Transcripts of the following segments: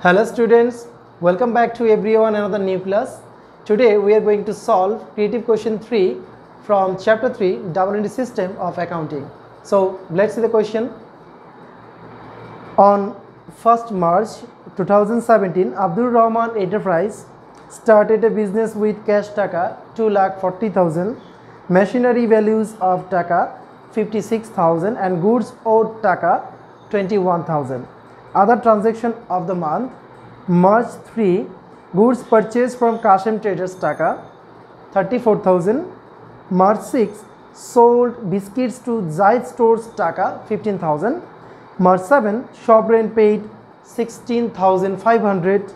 Hello students, welcome back to everyone another new class. Today we are going to solve creative question 3 from chapter 3 double entry system of accounting. So let's see the question. On 1st March 2017, Abdul Rahman Enterprise started a business with cash taka 2,40,000, machinery values of taka 56,000 and goods owed taka 21,000. Other transaction of the month: March 3, goods purchased from Kashem Traders taka 34,000. March 6, sold biscuits to Zaid Stores taka 15,000. March 7, shop rent paid 16,500.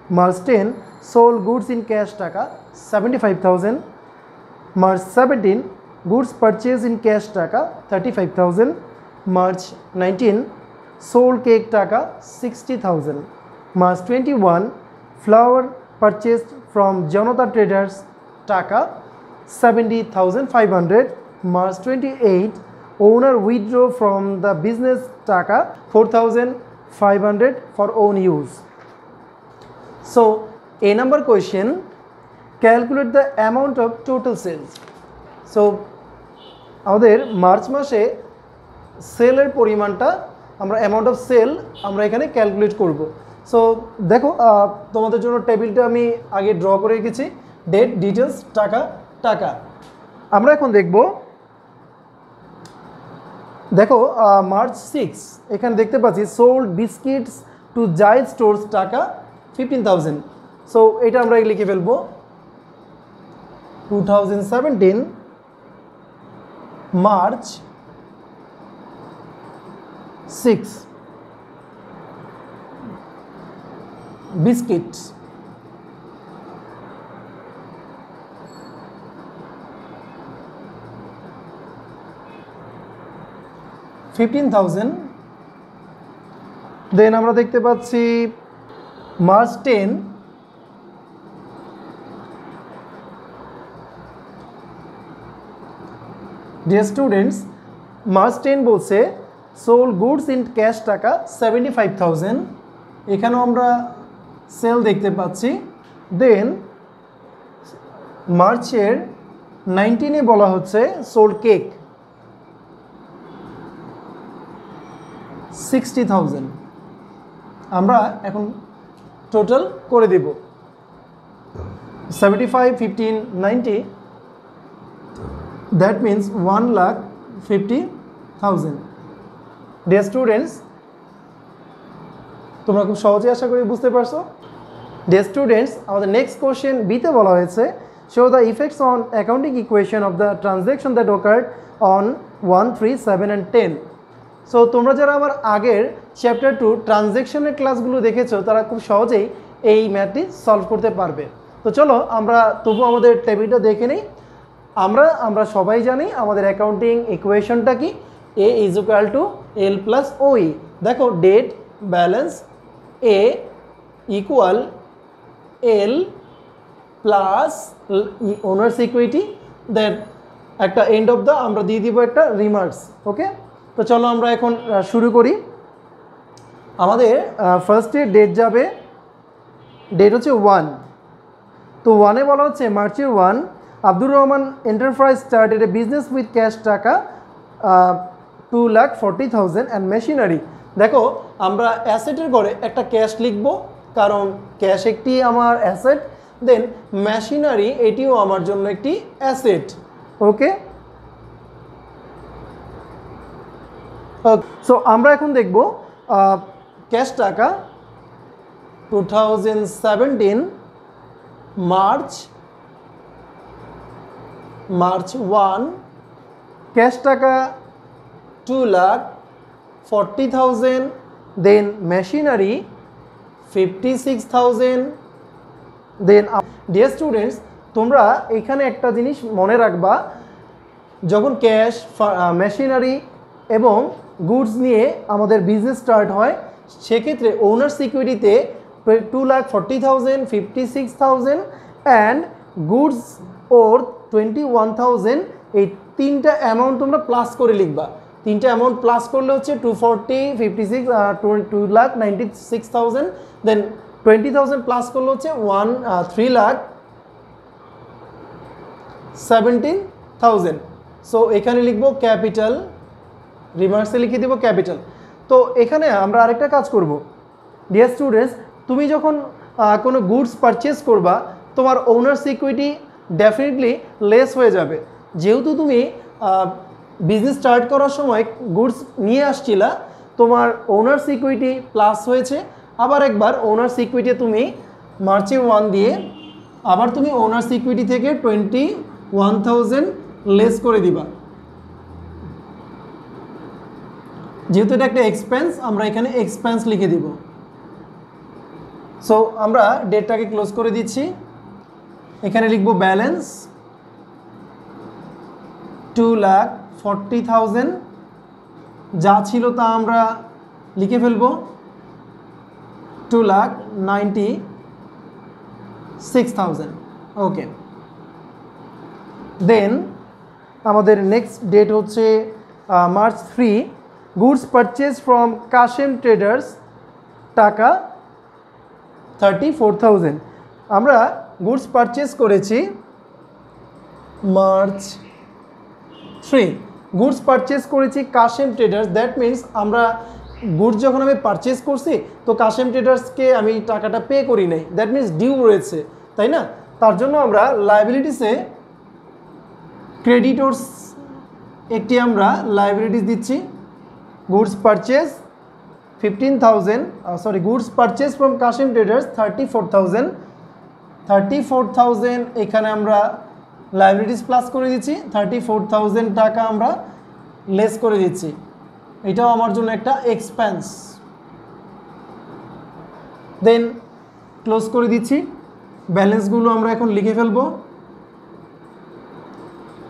March 10, sold goods in cash taka 75,000. March 17, goods purchased in cash taka 35,000. March 19, sold cake taka 60,000. March 21, flour purchased from Janata Traders taka 70,500. March 28, owner withdraw from the business taka 4,500 for own use. So a number question, calculate the amount of total sales. So আমাদের March মাসে সেলের পরিমাণটা আমরা amount of sell আমরা এখানে calculate করব। So দেখো তোমাদের জন্য টেবিলটা আমি আগে ড্র করে রেখেছি, ডেট, ডিটেলস, টাকা, টাকা। আমরা এখন দেখব, দেখো মার্চ 6 এখানে দেখতে পাচ্ছি sold biscuits to Zaid stores টাকা 15,000। সো এটা আমরা লিখে ফেলবো 2017 March 6 biscuits $15,000। দেন আমরা দেখতে পাচ্ছি মার্চ 10 ডিয়ার স্টুডেন্টস, মার্চ 10 বলছে সোল্ড গুডস ইন ক্যাশ টাকা 75,000, এখানেও আমরা সেল দেখতে পাচ্ছি। দেন মার্চের 19-এ বলা হচ্ছে সোল্ড কেক 60,000। আমরা এখন টোটাল করে দেব 75, 15, 90, that means 1,50,000। ডিয়ার স্টুডেন্টস, তোমরা খুব সহজে আশা করি বুঝতে পারছো। ডিয়ার স্টুডেন্টস, আমাদের নেক্সট কোশ্চেন বিতে বলা হয়েছে show the effects on accounting equation of the transaction that occurred on 1, 3, 7 and 10। So তোমরা যারা আমার আগের চ্যাপ্টার 2 ট্রানজ্যাকশনের ক্লাসগুলো দেখেছো তারা খুব সহজেই এই ম্যাথটি সলভ করতে পারবে। তো চলো আমরা তবু আমাদের টেবিলটা দেখে নিই। আমরা সবাই জানি আমাদের অ্যাকাউন্টিং ইকুয়েশনটা কি, A is equal to L plus O. দেখো debt balance A equal L plus owners equity, then একটা এন্ড অফ দ্য আমরা দিয়ে দিব একটা রিমার্কস। ওকে, তো চলো আমরা এখন শুরু করি। আমাদের ফার্স্টে ডেট যাবে, ডেট হচ্ছে 1। তো 1-এ বলা হচ্ছে মার্চের 1, Abdur Rahman enterprise started a business with cash টাকা 2,40,000 অ্যান্ড মেশিনারি। দেখো আমরা অ্যাসেটের ঘরে একটা ক্যাশ লিখব কারণ ক্যাশ একটি আমার অ্যাসেট, দেন মেশিনারি এটিও আমার জন্য একটি অ্যাসেট। ওকে, সো আমরা এখন দেখব ক্যাশ টাকা 2017 মার্চ 1, ক্যাশ টাকা 2,40,000, দেন মেশিনারি 56,000। দেন ডিয়ার স্টুডেন্টস, তোমরা এখানে একটা জিনিস মনে রাখবা, যখন ক্যাশ, মেশিনারি এবং গুডস নিয়ে আমাদের বিজনেস স্টার্ট হয় সেক্ষেত্রে ওনার্স ইকুইটিতে 2,40,000, 56,000 অ্যান্ড গুডস ওর 21,000, এই তিনটা অ্যামাউন্ট তোমরা প্লাস করে লিখবা। তিনটা অ্যামাউন্ট প্লাস করলে হচ্ছে 240, 56, 2,96,000, দেন 20,000 প্লাস করলে হচ্ছে 3,17,000। সো এখানে লিখবো ক্যাপিটাল, রিমার্সে লিখে দেবো ক্যাপিটাল। তো এখানে আমরা আরেকটা কাজ করব, ডিয়ার স্টুডেন্টস, তুমি যখন কোনো গুডস পারচেস করবা তোমার ওনার সিকিউরিটি ডেফিনেটলি লেস হয়ে যাবে। যেহেতু তুমি বিজনেস স্টার্ট করার সময় গুডস নিয়ে আসছিলা, তোমার ওনার সিকিউরিটি প্লাস হয়েছে, আবার একবার ওনার সিকিউরিটি তুমি মার্চে 1 দিয়ে আবার তুমি ওনার সিকিউরিটি থেকে 21,000 লেস করে দিবা। যেহেতু এটা একটা এক্সপেন্স, আমরা এখানে এক্সপেন্স লিখে দিব। সো আমরা ডেটটাকে ক্লোজ করে দিচ্ছি। এখানে লিখব ব্যালেন্স 2,40,000, যা ছিল তা আমরা লিখে ফেলব 2,96,000। ওকে, দেন আমাদের নেক্সট ডেট হচ্ছে March 3, goods purchase from Kashem traders টাকা 34,000। আমরা গুডস পারচেজ করেছি মার্চ 3, গুডস পারচেজ করেছি কাশেম ট্রেডার্স। দ্যাট মিনস আমরা গুডস যখন আমি পারচেজ করছি তো কাশেম ট্রেডার্সকে আমি টাকাটা পে করি নাই, দ্যাট মিনস ডিউ রয়েছে, তাই না? তার জন্য আমরা লায়াবিলিটিসে ক্রেডিটর্স একটি আমরা লায়াবিলিটিস দিচ্ছি। Goods purchase 15,000, sorry, goods purchase from Kashem traders 34,000 এখানে আমরা লায়াবিলিটিস প্লাস করে দিচ্ছি, 34,000 টাকা আমরা লেস করে দিচ্ছি। এটাও আমার জন্য একটা এক্সপেন্স। দেন ক্লোজ করে দিচ্ছি। ব্যালেন্সগুলো আমরা এখন লিখে ফেলবো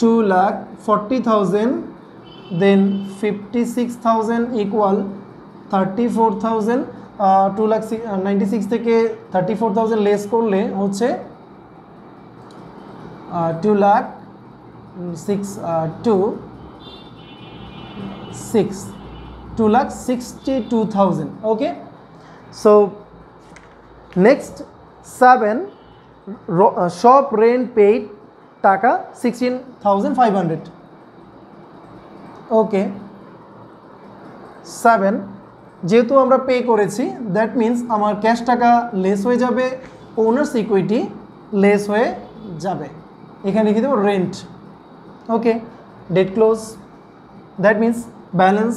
2,40,000, দেন 56,000 ইকুয়াল 34,000। 2,96,000 থেকে 34,000 লেস করলে হচ্ছে 2,62,000। Okay, so next 7, shop rent paid টাকা 16,500। ওকে, 7 যেহেতু আমরা পে করেছি, দ্যাট মিন্স আমার ক্যাশ টাকা লেস হয়ে যাবে, ওনার সিকিউরিটি লেস হয়ে যাবে। এখানে লিখে দেবো rent. Okay, date close, that means balance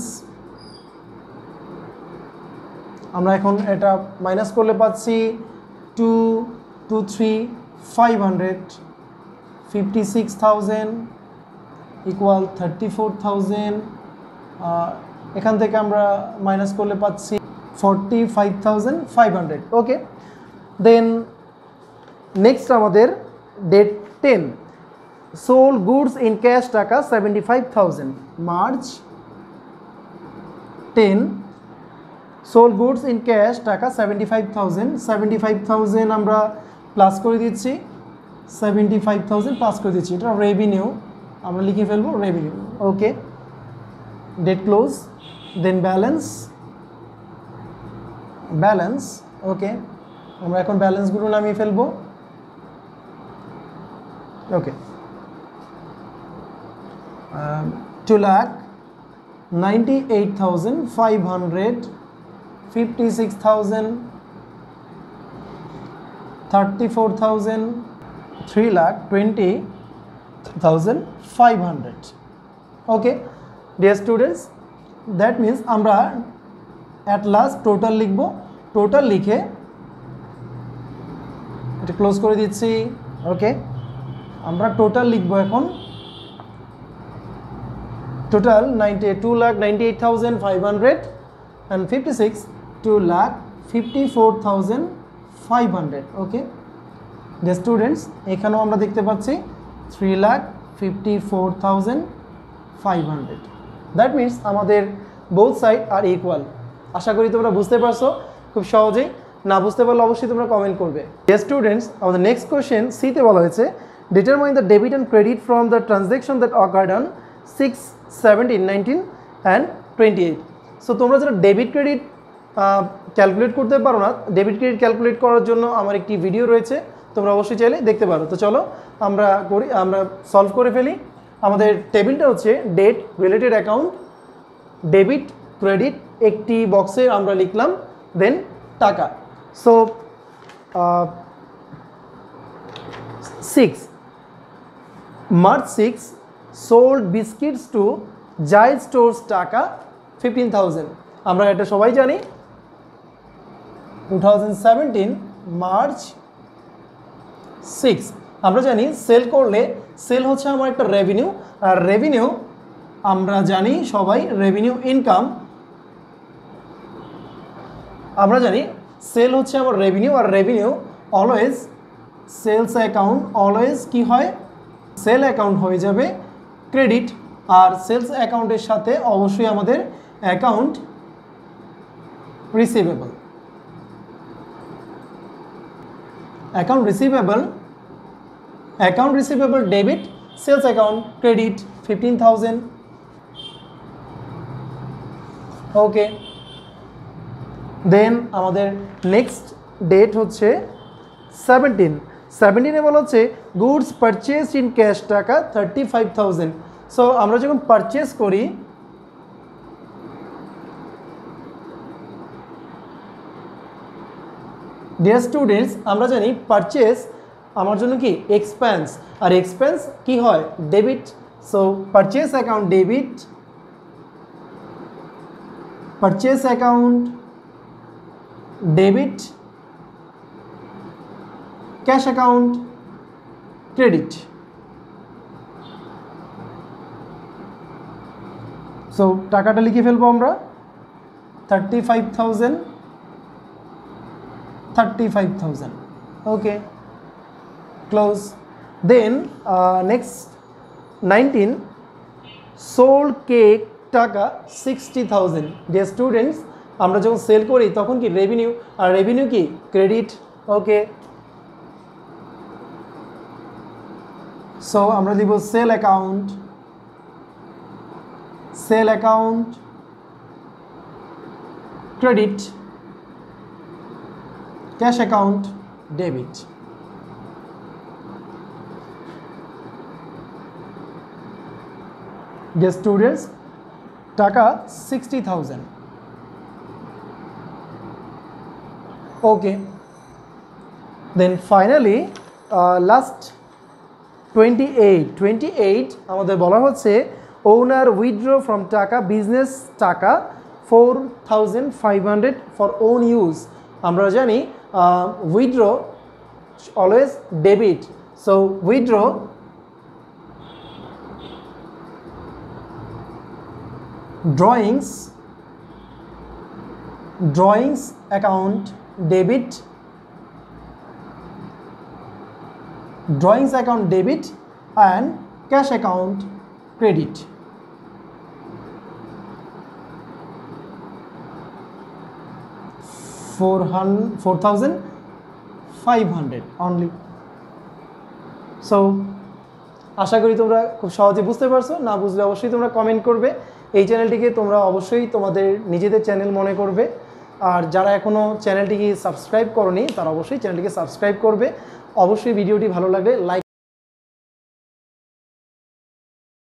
আমরা এখন এটা মাইনাস করলে পাচ্ছি 2,23,500, 56,000 ইকুয়াল 34,000। এখান থেকে আমরা মাইনাস করলে পাচ্ছি 45,500। ওকে, দেন নেক্সট আমাদের date 10, sold goods in cash টাকা 75,000। March 10, sold goods in cash টাকা 75,000। 75,000 আমরা প্লাস করে দিচ্ছি, 75,000 প্লাস করে দিচ্ছি, এটা রেভিনিউ, আমরা লিখে ফেলবো রেভিনিউ। ওকে, ডেট ক্লোজ, দেন ব্যালেন্স। ওকে, আমরা এখন ব্যালেন্সগুলো নামিয়ে ফেলবো। ওকে, 2,98,500, 56,000, 34,000, 3,20,500। Okay dear students, that means আমরা অ্যাট লাস্ট টোটাল লিখব। টোটাল লিখে এটা ক্লোজ করে দিচ্ছি। ওকে, আমরা টোটাল লিখব এখন। Total 2,98,500 and 56, 2,54,500। Okay dear students, এখানেও আমরা দেখতে পাচ্ছি 3,54,500। দ্যাট মিনস আমাদের বোথ সাইড আর ইকুয়াল। আশা করি তোমরা বুঝতে পারছো খুব সহজেই। না বুঝতে পারলে অবশ্যই তোমরা কমেন্ট করবে। ডিয়ার স্টুডেন্টস, আমাদের নেক্সট কোয়েশ্চেন সিতে বলা হয়েছে determine the debit and credit from the transaction that occurred on 6/17/19 and 28। So তোমরা যারা ডেবিট ক্রেডিট ক্যালকুলেট করতে পারো না, ডেবিট ক্রেডিট ক্যালকুলেট করার জন্য আমার একটি ভিডিও রয়েছে, তোমরা অবশ্যই চাইলে দেখতে পারো। তো চলো আমরা সলভ করে ফেলি। আমাদের টেবিলটা হচ্ছে date related account, debit credit, একটি বক্সে আমরা লিখলাম, দেন টাকা। So 6 March 6 sold biscuits to Jai Stores টাকা 15,000। আমরা এটা সবাই জানি 2017 March 6 আমরা জানি সেল করলে সেল হচ্ছে আমার একটা রেভিনিউ, আর রেভিনিউ আমরা জানি সবাই রেভিনিউ ইনকাম, আমরা জানি সেল হচ্ছে আমার রেভিনিউ, আর revenue always sales account always কি হয়, সেল অ্যাকাউন্ট হয়ে যাবে ক্রেডিট, আর সেলস অ্যাকাউন্টের সাথে অবশ্যই আমাদের account receivable, account receivable debit, sales account credit 15,000। Okay, then আমাদের নেক্সট ডেট হচ্ছে 17 বলা হচ্ছে গুডস পারচেজ ইন ক্যাশ টাকা 35,000। সো আমরা যখন পারচেজ করি, ডিয়ার স্টুডেন্টস আমরা জানি পারচেজ আমার জন্য কি এক্সপেন্স, আর এক্সপেন্স কি হয় debit. So purchase account debit, purchase account debit, cash account credit. So টাকাটা লিখে ফেলবো আমরা 35,000। Okay, close. Then next 19 sold cake টাকা 60,000। ডিয়ার স্টুডেন্টস আমরা যখন সেল করি তখন কি রেভিনিউ, আর রেভিনিউ কি ক্রেডিট। ওকে, সো আমরা দিব sale account credit, cash account debit. Dear students টাকা 60,000। ওকে, দেন ফাইনালি লাস্ট 28 আমাদের বলা হচ্ছে ওনার উইথড্র ফ্রম টাকা বিজনেস টাকা 4,500 ফর ওন ইউজ। আমরা জানি withdraw always debit, so withdraw drawings account debit, drawings account debit and cash account credit। 4,500 only। So আশা করি তোমরা খুব সহজে বুঝতে পারছো, না বুঝলে অবশ্যই তোমরা কমেন্ট করবে। এই চ্যানেলটিকে তোমরা অবশ্যই তোমাদের নিজেদের চ্যানেল মনে করবে, আর যারা এখনও চ্যানেলটিকে সাবস্ক্রাইব করোনি তারা অবশ্যই চ্যানেলটিকে সাবস্ক্রাইব করবে। অবশ্যই ভিডিওটি ভালো লাগলে লাইক